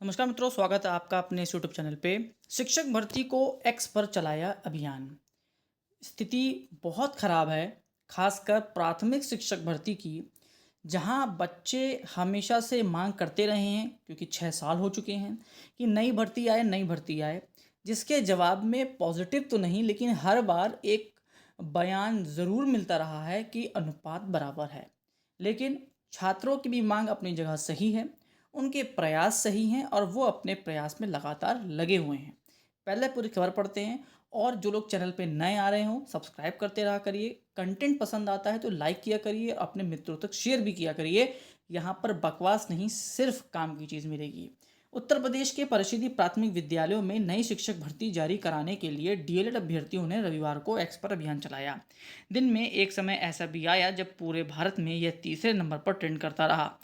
नमस्कार मित्रों, स्वागत है आपका अपने इस यूट्यूब चैनल पे। शिक्षक भर्ती को एक्स पर चलाया अभियान। स्थिति बहुत खराब है, खासकर प्राथमिक शिक्षक भर्ती की, जहां बच्चे हमेशा से मांग करते रहे हैं क्योंकि 6 साल हो चुके हैं कि नई भर्ती आए, नई भर्ती आए। जिसके जवाब में पॉजिटिव तो नहीं, लेकिन हर बार एक बयान ज़रूर मिलता रहा है कि अनुपात बराबर है। लेकिन छात्रों की भी मांग अपनी जगह सही है, उनके प्रयास सही हैं और वो अपने प्रयास में लगातार लगे हुए हैं। पहले पूरी खबर पढ़ते हैं। और जो लोग चैनल पे नए आ रहे हों, सब्सक्राइब करते रहा करिए। कंटेंट पसंद आता है तो लाइक किया करिए, अपने मित्रों तक शेयर भी किया करिए। यहाँ पर बकवास नहीं, सिर्फ काम की चीज़ मिलेगी। उत्तर प्रदेश के परिषदीय प्राथमिक विद्यालयों में नई शिक्षक भर्ती जारी कराने के लिए डीएलएड अभ्यर्थियों ने रविवार को एक्स पर अभियान चलाया। दिन में एक समय ऐसा भी आया जब पूरे भारत में यह तीसरे नंबर पर ट्रेंड करता रहा।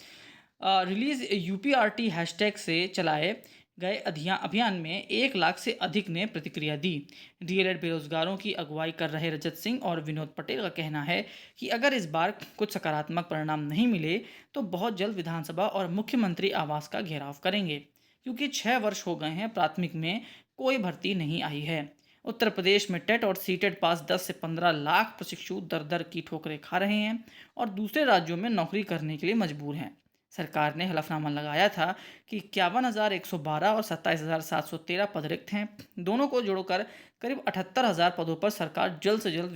रिलीज यूपीआरटी हैशटैग से चलाए गए अभियान में 1 लाख से अधिक ने प्रतिक्रिया दी। डीएलएड बेरोजगारों की अगुवाई कर रहे रजत सिंह और विनोद पटेल का कहना है कि अगर इस बार कुछ सकारात्मक परिणाम नहीं मिले तो बहुत जल्द विधानसभा और मुख्यमंत्री आवास का घेराव करेंगे, क्योंकि 6 वर्ष हो गए हैं प्राथमिक में कोई भर्ती नहीं आई है। उत्तर प्रदेश में टेट और सीटेट पास 10 से 15 लाख प्रशिक्षु दर दर की ठोकरें खा रहे हैं और दूसरे राज्यों में नौकरी करने के लिए मजबूर हैं। सरकार ने हलफनामा लगाया था कि 51,112 और 27,713 पद रिक्त हैं। दोनों को जोड़कर करीब 78,000 पदों पर सरकार जल्द से जल्द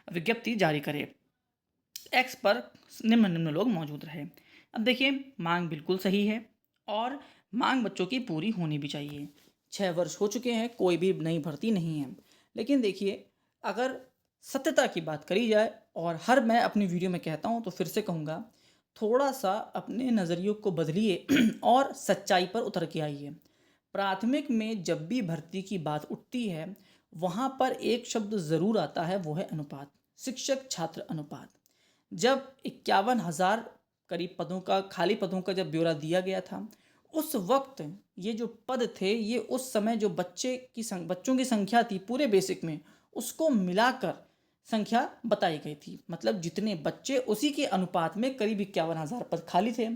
विज्ञप्ति जारी करे। एक्स पर निम्न निम्न लोग मौजूद रहे। अब देखिए, मांग बिल्कुल सही है और मांग बच्चों की पूरी होनी भी चाहिए। 6 वर्ष हो चुके हैं, कोई भी नई भर्ती नहीं है। लेकिन देखिए, अगर सत्यता की बात करी जाए, और हर मैं अपनी वीडियो में कहता हूँ तो फिर से कहूँगा, थोड़ा सा अपने नज़रियों को बदलिए और सच्चाई पर उतर के आइए। प्राथमिक में जब भी भर्ती की बात उठती है, वहाँ पर एक शब्द ज़रूर आता है, वो है अनुपात। शिक्षक छात्र अनुपात। जब 51,000 करीब पदों का, खाली पदों का जब ब्यौरा दिया गया था, उस वक्त ये जो पद थे, ये उस समय जो बच्चों की संख्या थी पूरे बेसिक में, उसको मिलाकर संख्या बताई गई थी। मतलब जितने बच्चे, उसी के अनुपात में करीब 51,000 पद खाली थे।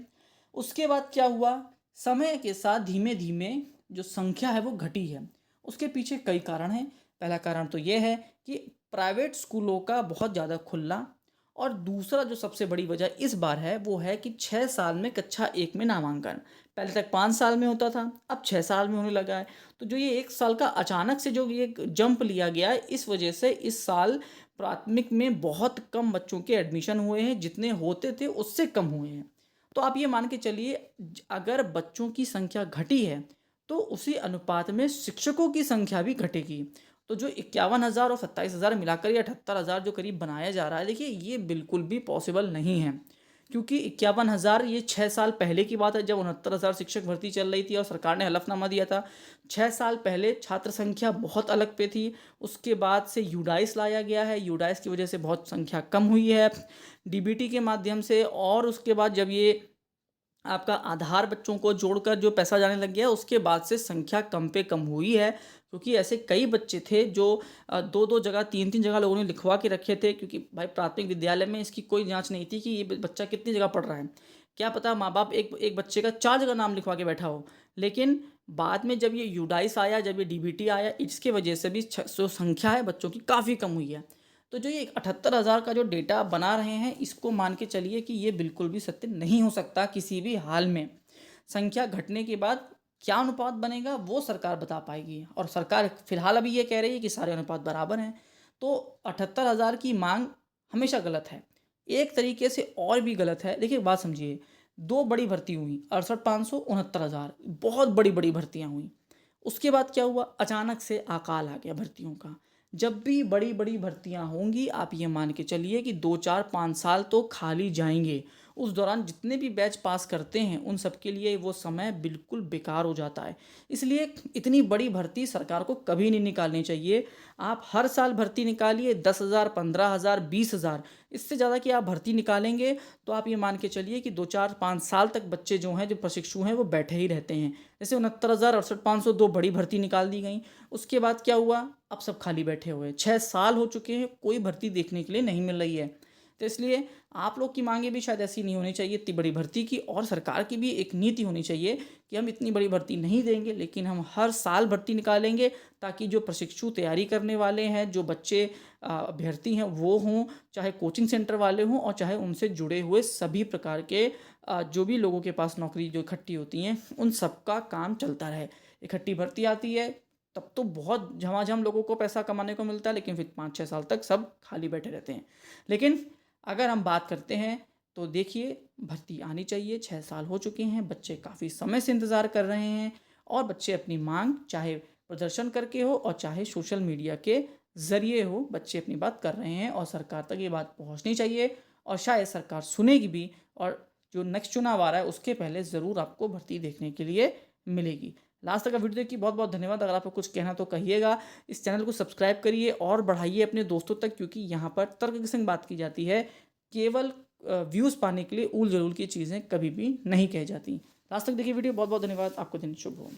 उसके बाद क्या हुआ, समय के साथ धीमे धीमे जो संख्या है वो घटी है। उसके पीछे कई कारण हैं। पहला कारण तो ये है कि प्राइवेट स्कूलों का बहुत ज़्यादा खुलना, और दूसरा जो सबसे बड़ी वजह इस बार है वो है कि 6 साल में कक्षा 1 में नामांकन पहले तक 5 साल में होता था, अब 6 साल में होने लगा है। तो जो ये 1 साल का अचानक से जो ये जंप लिया गया है, इस वजह से इस साल प्राथमिक में बहुत कम बच्चों के एडमिशन हुए हैं, जितने होते थे उससे कम हुए हैं। तो आप ये मान के चलिए, अगर बच्चों की संख्या घटी है तो उसी अनुपात में शिक्षकों की संख्या भी घटेगी। तो जो 51,000 और 27,000 मिलाकर ये 78,000 जो करीब बनाया जा रहा है, देखिए ये बिल्कुल भी पॉसिबल नहीं है। क्योंकि 51,000 ये 6 साल पहले की बात है, जब 69,000 शिक्षक भर्ती चल रही थी और सरकार ने हलफनामा दिया था। 6 साल पहले छात्र संख्या बहुत अलग पे थी। उसके बाद से यूडाइस लाया गया है, यूडाइस की वजह से बहुत संख्या कम हुई है डीबीटी के माध्यम से। और उसके बाद जब ये आपका आधार बच्चों को जोड़कर जो पैसा जाने लग गया, उसके बाद से संख्या कम पे कम हुई है। क्योंकि ऐसे कई बच्चे थे जो दो दो जगह, तीन तीन जगह लोगों ने लिखवा के रखे थे, क्योंकि भाई प्राथमिक विद्यालय में इसकी कोई जांच नहीं थी कि ये बच्चा कितनी जगह पढ़ रहा है। क्या पता माँ बाप एक एक बच्चे का 4 जगह नाम लिखवा के बैठा हो। लेकिन बाद में जब ये यूडाइस आया, जब ये डीबीटी आया, इसके वजह से भी जो संख्या है बच्चों की काफ़ी कम हुई है। तो जो ये 78,000 का जो डेटा बना रहे हैं, इसको मान के चलिए कि ये बिल्कुल भी सत्य नहीं हो सकता किसी भी हाल में। संख्या घटने के बाद क्या अनुपात बनेगा वो सरकार बता पाएगी, और सरकार फिलहाल अभी ये कह रही है कि सारे अनुपात बराबर हैं। तो 78,000 की मांग हमेशा गलत है, एक तरीके से और भी गलत है। देखिए बात समझिए, दो बड़ी भर्ती हुई, 68,500, 69,000, बहुत बड़ी बड़ी भर्तियाँ हुई। उसके बाद क्या हुआ, अचानक से अकाल आ गया भर्तियों का। जब भी बड़ी बड़ी भर्तियां होंगी, आप ये मान के चलिए कि 2 4 5 साल तो खाली जाएंगे। उस दौरान जितने भी बैच पास करते हैं, उन सब के लिए वो समय बिल्कुल बेकार हो जाता है। इसलिए इतनी बड़ी भर्ती सरकार को कभी नहीं निकालनी चाहिए। आप हर साल भर्ती निकालिए, 10,000, 15,000, 20,000, इससे ज़्यादा कि आप भर्ती निकालेंगे तो आप ये मान के चलिए कि 2 4 5 साल तक बच्चे जो हैं, जो प्रशिक्षु हैं, वो बैठे ही रहते हैं। जैसे 69,000, 68,500 दो बड़ी भर्ती निकाल दी गई। उसके बाद क्या हुआ, अब सब खाली बैठे हुए हैं। 6 साल हो चुके हैं, कोई भर्ती देखने के लिए नहीं मिल रही है। तो इसलिए आप लोग की मांगे भी शायद ऐसी नहीं होनी चाहिए इतनी बड़ी भर्ती की, और सरकार की भी एक नीति होनी चाहिए कि हम इतनी बड़ी भर्ती नहीं देंगे, लेकिन हम हर साल भर्ती निकालेंगे ताकि जो प्रशिक्षु तैयारी करने वाले हैं, जो बच्चे अभ्यर्थी हैं वो हों, चाहे कोचिंग सेंटर वाले हों और चाहे उनसे जुड़े हुए सभी प्रकार के जो भी लोगों के पास नौकरी जो इकट्ठी होती हैं उन सबका काम चलता रहे। इकट्ठी भर्ती आती है तब तो बहुत झमाझम लोगों को पैसा कमाने को मिलता है, लेकिन फिर 5-6 साल तक सब खाली बैठे रहते हैं। लेकिन अगर हम बात करते हैं तो देखिए, भर्ती आनी चाहिए, 6 साल हो चुके हैं, बच्चे काफ़ी समय से इंतज़ार कर रहे हैं और बच्चे अपनी मांग चाहे प्रदर्शन करके हो और चाहे सोशल मीडिया के ज़रिए हो, बच्चे अपनी बात कर रहे हैं और सरकार तक ये बात पहुंचनी चाहिए और शायद सरकार सुनेगी भी, और जो नेक्स्ट चुनाव आ रहा है उसके पहले ज़रूर आपको भर्ती देखने के लिए मिलेगी। लास्ट तक का वीडियो देखिए, बहुत बहुत धन्यवाद। अगर आपको कुछ कहना तो कहिएगा। इस चैनल को सब्सक्राइब करिए और बढ़ाइए अपने दोस्तों तक, क्योंकि यहाँ पर तर्क के संग बात की जाती है, केवल व्यूज़ पाने के लिए ऊल जरूल की चीज़ें कभी भी नहीं कही जाती। लास्ट तक देखिए वीडियो, बहुत बहुत धन्यवाद। आपको दिन शुभ हो।